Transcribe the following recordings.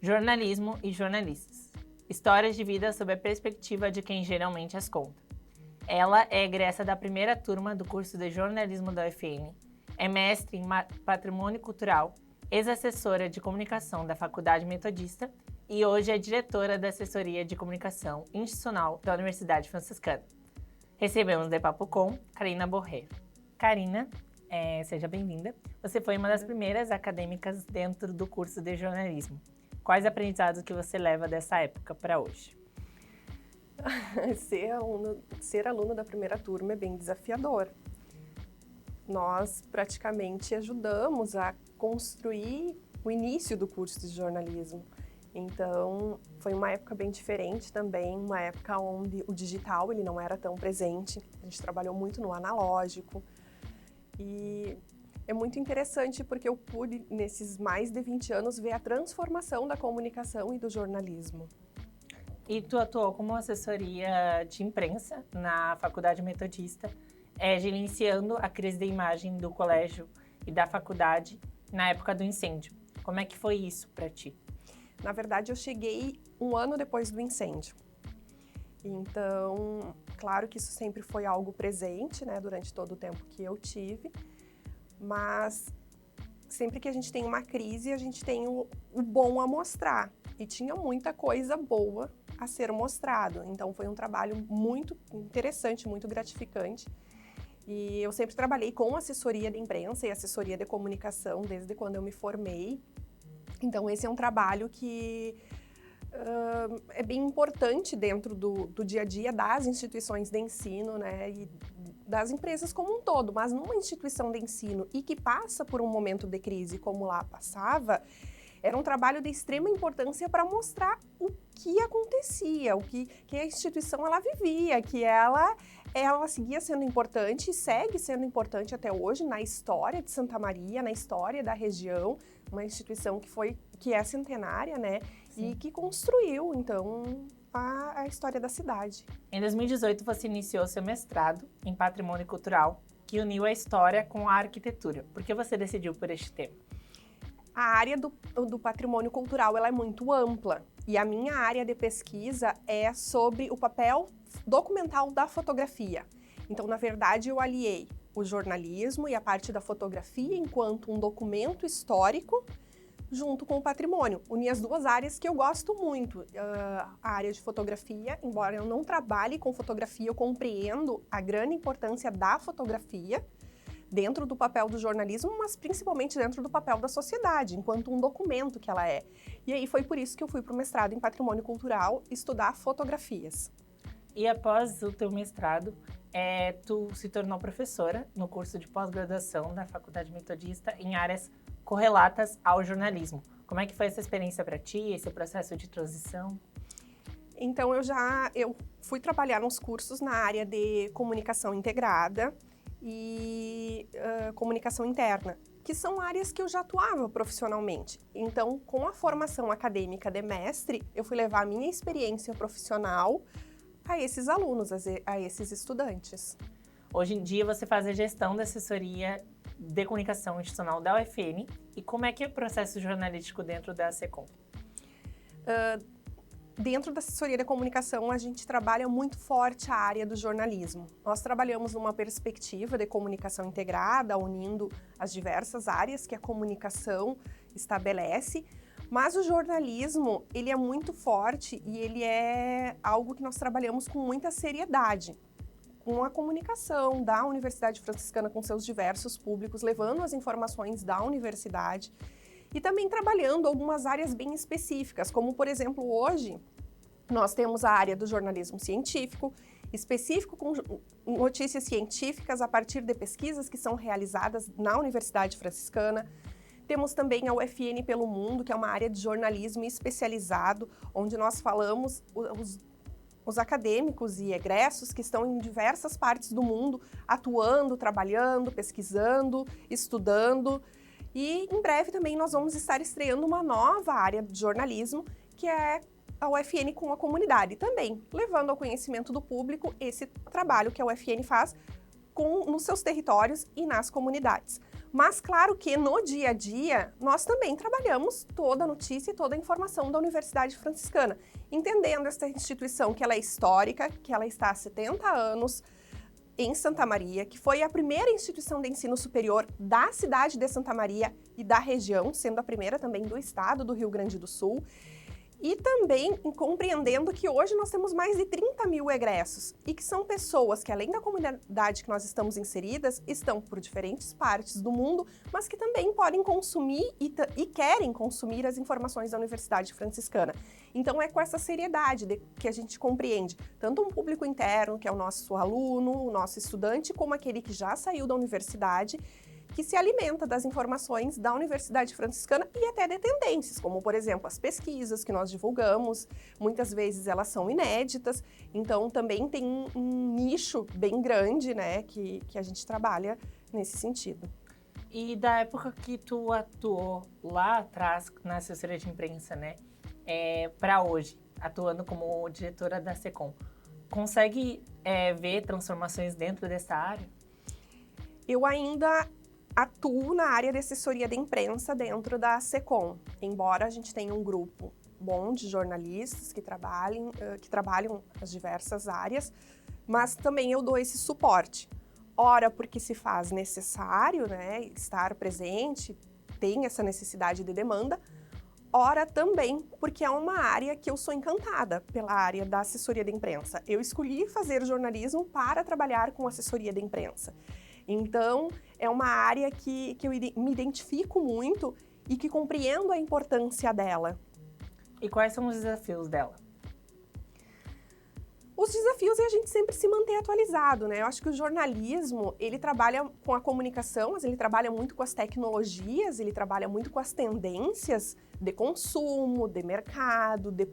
Jornalismo e jornalistas. Histórias de vida sob a perspectiva de quem geralmente as conta. Ela é egressa da primeira turma do curso de jornalismo da UFN, é mestre em patrimônio cultural, ex-assessora de comunicação da Faculdade Metodista e hoje é diretora da assessoria de comunicação institucional da Universidade Franciscana. Recebemos de papo com Karina Borrero. Karina, seja bem-vinda. Você foi uma das primeiras acadêmicas dentro do curso de jornalismo. Quais aprendizados que você leva dessa época para hoje? Ser aluno da primeira turma é bem desafiador. Nós praticamente ajudamos a construir o início do curso de jornalismo. Então, foi uma época bem diferente também, uma época onde o digital ele não era tão presente. A gente trabalhou muito no analógico e é muito interessante porque eu pude, nesses mais de 20 anos, ver a transformação da comunicação e do jornalismo. E tu atuou como assessoria de imprensa na Faculdade Metodista, gerenciando a crise de imagem do colégio e da faculdade na época do incêndio. Como é que foi isso para ti? Na verdade, eu cheguei um ano depois do incêndio. Então, claro que isso sempre foi algo presente, né, durante todo o tempo que eu tive, mas sempre que a gente tem uma crise, a gente tem o bom a mostrar. E tinha muita coisa boa a ser mostrado. Então, foi um trabalho muito interessante, muito gratificante. E eu sempre trabalhei com assessoria de imprensa e assessoria de comunicação desde quando eu me formei. Então, esse é um trabalho que é bem importante dentro do dia a dia das instituições de ensino, né, e das empresas como um todo. Mas numa instituição de ensino e que passa por um momento de crise como lá passava, era um trabalho de extrema importância para mostrar o que acontecia, o que a instituição ela vivia, que ela seguia sendo importante e segue sendo importante até hoje na história de Santa Maria, na história da região, uma instituição que é centenária, né? Sim. E que construiu, então, a história da cidade. Em 2018, você iniciou seu mestrado em Patrimônio Cultural, que uniu a história com a arquitetura. Por que você decidiu por este tema? A área do patrimônio cultural ela é muito ampla e a minha área de pesquisa é sobre o papel documental da fotografia. Então, na verdade, eu aliei o jornalismo e a parte da fotografia enquanto um documento histórico junto com o patrimônio. Uni as duas áreas que eu gosto muito. A área de fotografia, embora eu não trabalhe com fotografia, eu compreendo a grande importância da fotografia dentro do papel do jornalismo, mas principalmente dentro do papel da sociedade, enquanto um documento que ela é. E aí foi por isso que eu fui para o mestrado em Patrimônio Cultural estudar fotografias. E após o teu mestrado, tu se tornou professora no curso de pós-graduação da Faculdade Metodista em áreas correlatas ao jornalismo. Como é que foi essa experiência para ti, esse processo de transição? Então, eu fui trabalhar nos cursos na área de comunicação integrada e comunicação interna, que são áreas que eu já atuava profissionalmente. Então, com a formação acadêmica de mestre, eu fui levar a minha experiência profissional a esses alunos, a esses estudantes. Hoje em dia, você faz a gestão da assessoria de comunicação institucional da UFN. E como é que é o processo jornalístico dentro da SECOM? Dentro da assessoria de comunicação, a gente trabalha muito forte a área do jornalismo. Nós trabalhamos numa perspectiva de comunicação integrada, unindo as diversas áreas que a comunicação estabelece, mas o jornalismo, ele é muito forte e ele é algo que nós trabalhamos com muita seriedade, com a comunicação da Universidade Franciscana com seus diversos públicos, levando as informações da universidade, e também trabalhando algumas áreas bem específicas, como, por exemplo, hoje nós temos a área do jornalismo científico, específico com notícias científicas a partir de pesquisas que são realizadas na Universidade Franciscana. Temos também a UFN pelo Mundo, que é uma área de jornalismo especializado, onde nós falamos os acadêmicos e egressos que estão em diversas partes do mundo, atuando, trabalhando, pesquisando, estudando. E em breve também nós vamos estar estreando uma nova área de jornalismo, que é a UFN com a comunidade, também levando ao conhecimento do público esse trabalho que a UFN faz nos seus territórios e nas comunidades. Mas claro que no dia a dia, nós também trabalhamos toda a notícia e toda a informação da Universidade Franciscana, entendendo essa instituição que ela é histórica, que ela está há 70 anos em Santa Maria, que foi a primeira instituição de ensino superior da cidade de Santa Maria e da região, sendo a primeira também do estado do Rio Grande do Sul. E também compreendendo que hoje nós temos mais de 30 mil egressos e que são pessoas que, além da comunidade que nós estamos inseridas, estão por diferentes partes do mundo, mas que também podem consumir e querem consumir as informações da Universidade Franciscana. Então é com essa seriedade que a gente compreende tanto um público interno, que é o nosso aluno, o nosso estudante, como aquele que já saiu da universidade, que se alimenta das informações da Universidade Franciscana e até de tendências, como, por exemplo, as pesquisas que nós divulgamos, muitas vezes elas são inéditas, então também tem um nicho bem grande, né, que a gente trabalha nesse sentido. E da época que tu atuou lá atrás na assessoria de imprensa, né, para hoje, atuando como diretora da SECOM, consegue ver transformações dentro dessa área? Eu ainda atuo na área de assessoria de imprensa dentro da SECOM, embora a gente tenha um grupo bom de jornalistas que trabalham as diversas áreas, mas também eu dou esse suporte. Ora, porque se faz necessário, né, estar presente, tem essa necessidade de demanda, ora também porque é uma área que eu sou encantada pela área da assessoria de imprensa. Eu escolhi fazer jornalismo para trabalhar com assessoria de imprensa. Então, é uma área que eu me identifico muito e que compreendo a importância dela. E quais são os desafios dela? Os desafios é a gente sempre se manter atualizado, né? Eu acho que o jornalismo, ele trabalha com a comunicação, mas ele trabalha muito com as tecnologias, ele trabalha muito com as tendências de consumo, de mercado, de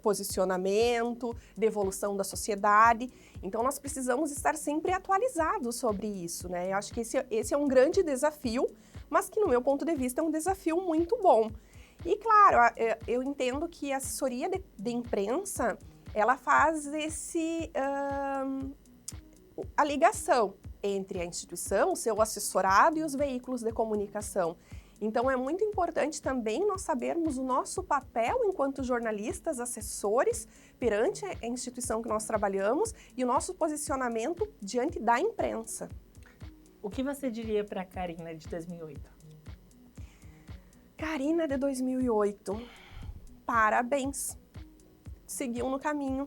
posicionamento, de evolução da sociedade. Então, nós precisamos estar sempre atualizados sobre isso, né? Eu acho que esse é um grande desafio, mas que, no meu ponto de vista, é um desafio muito bom. E, claro, eu entendo que a assessoria de imprensa, ela faz a ligação entre a instituição, o seu assessorado e os veículos de comunicação. Então, é muito importante também nós sabermos o nosso papel enquanto jornalistas, assessores, perante a instituição que nós trabalhamos e o nosso posicionamento diante da imprensa. O que você diria para a Karina de 2008? Karina de 2008, parabéns! Seguiu no caminho.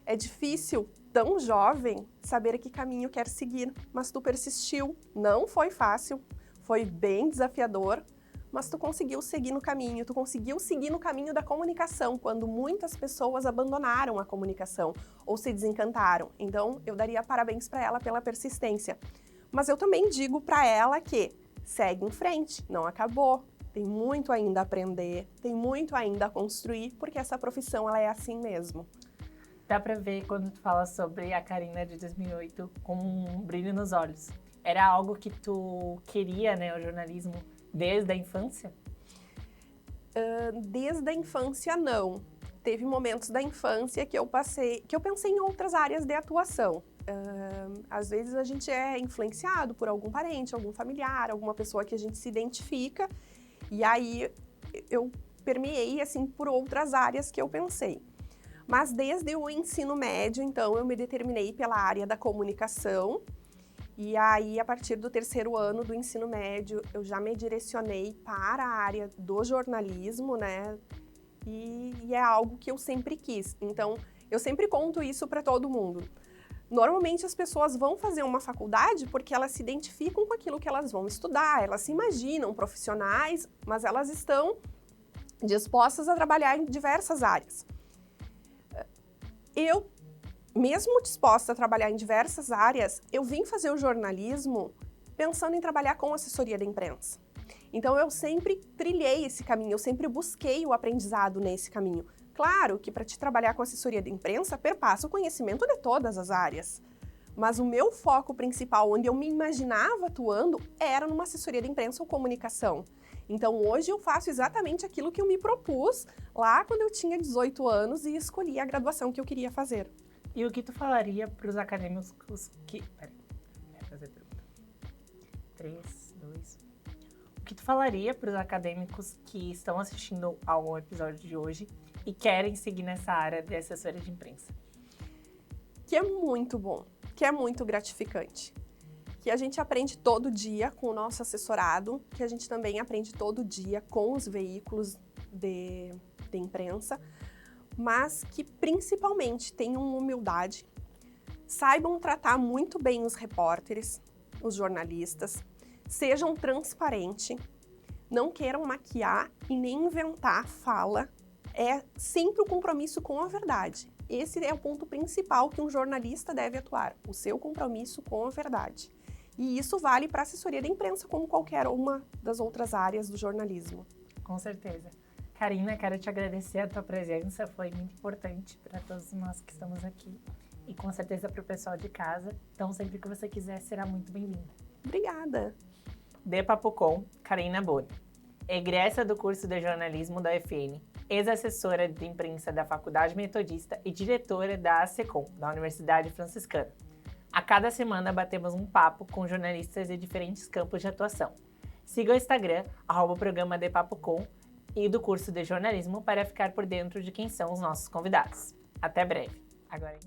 É difícil, tão jovem, saber que caminho quer seguir, mas tu persistiu. Não foi fácil. Foi bem desafiador, mas tu conseguiu seguir no caminho, tu conseguiu seguir no caminho da comunicação, quando muitas pessoas abandonaram a comunicação ou se desencantaram. Então, eu daria parabéns para ela pela persistência. Mas eu também digo para ela que segue em frente, não acabou, tem muito ainda a aprender, tem muito ainda a construir, porque essa profissão ela é assim mesmo. Dá para ver quando tu fala sobre a Karina de 2008 com um brilho nos olhos. Era algo que tu queria, né, o jornalismo, desde a infância? Desde a infância, não. Teve momentos da infância que eu pensei em outras áreas de atuação. Às vezes a gente é influenciado por algum parente, algum familiar, alguma pessoa que a gente se identifica, e aí eu permeei, assim, por outras áreas que eu pensei. Mas desde o ensino médio, então, eu me determinei pela área da comunicação. E aí, a partir do terceiro ano do ensino médio, eu já me direcionei para a área do jornalismo, né? E é algo que eu sempre quis. Então, eu sempre conto isso para todo mundo. Normalmente, as pessoas vão fazer uma faculdade porque elas se identificam com aquilo que elas vão estudar, elas se imaginam profissionais, mas elas estão dispostas a trabalhar em diversas áreas. Eu, mesmo disposta a trabalhar em diversas áreas, eu vim fazer o jornalismo pensando em trabalhar com assessoria de imprensa. Então, eu sempre trilhei esse caminho, eu sempre busquei o aprendizado nesse caminho. Claro que para te trabalhar com assessoria de imprensa, perpassa o conhecimento de todas as áreas. Mas o meu foco principal, onde eu me imaginava atuando, era numa assessoria de imprensa ou comunicação. Então, hoje eu faço exatamente aquilo que eu me propus lá quando eu tinha 18 anos e escolhi a graduação que eu queria fazer. E o que tu falaria para os acadêmicos que... Peraí, fazer pergunta. 3, 2... O que tu falaria para os acadêmicos que estão assistindo ao episódio de hoje e querem seguir nessa área de assessoria de imprensa? Que é muito bom, que é muito gratificante. Que a gente aprende todo dia com o nosso assessorado, que a gente também aprende todo dia com os veículos de imprensa, mas que principalmente tenham humildade, saibam tratar muito bem os repórteres, os jornalistas, sejam transparentes, não queiram maquiar e nem inventar fala, é sempre o compromisso com a verdade. Esse é o ponto principal que um jornalista deve atuar, o seu compromisso com a verdade. E isso vale para a assessoria da imprensa, como qualquer uma das outras áreas do jornalismo. Com certeza. Karina, quero te agradecer a tua presença, foi muito importante para todos nós que estamos aqui. E com certeza para o pessoal de casa. Então, sempre que você quiser, será muito bem-vinda. Obrigada. De Papo Com, Karina Boni. Egressa do curso de jornalismo da UFN, ex-assessora de imprensa da Faculdade Metodista e diretora da ASECOM, da Universidade Franciscana. A cada semana batemos um papo com jornalistas de diferentes campos de atuação. Siga o Instagram, @programa de Papo Com, e do curso de jornalismo para ficar por dentro de quem são os nossos convidados. Até breve. Agora...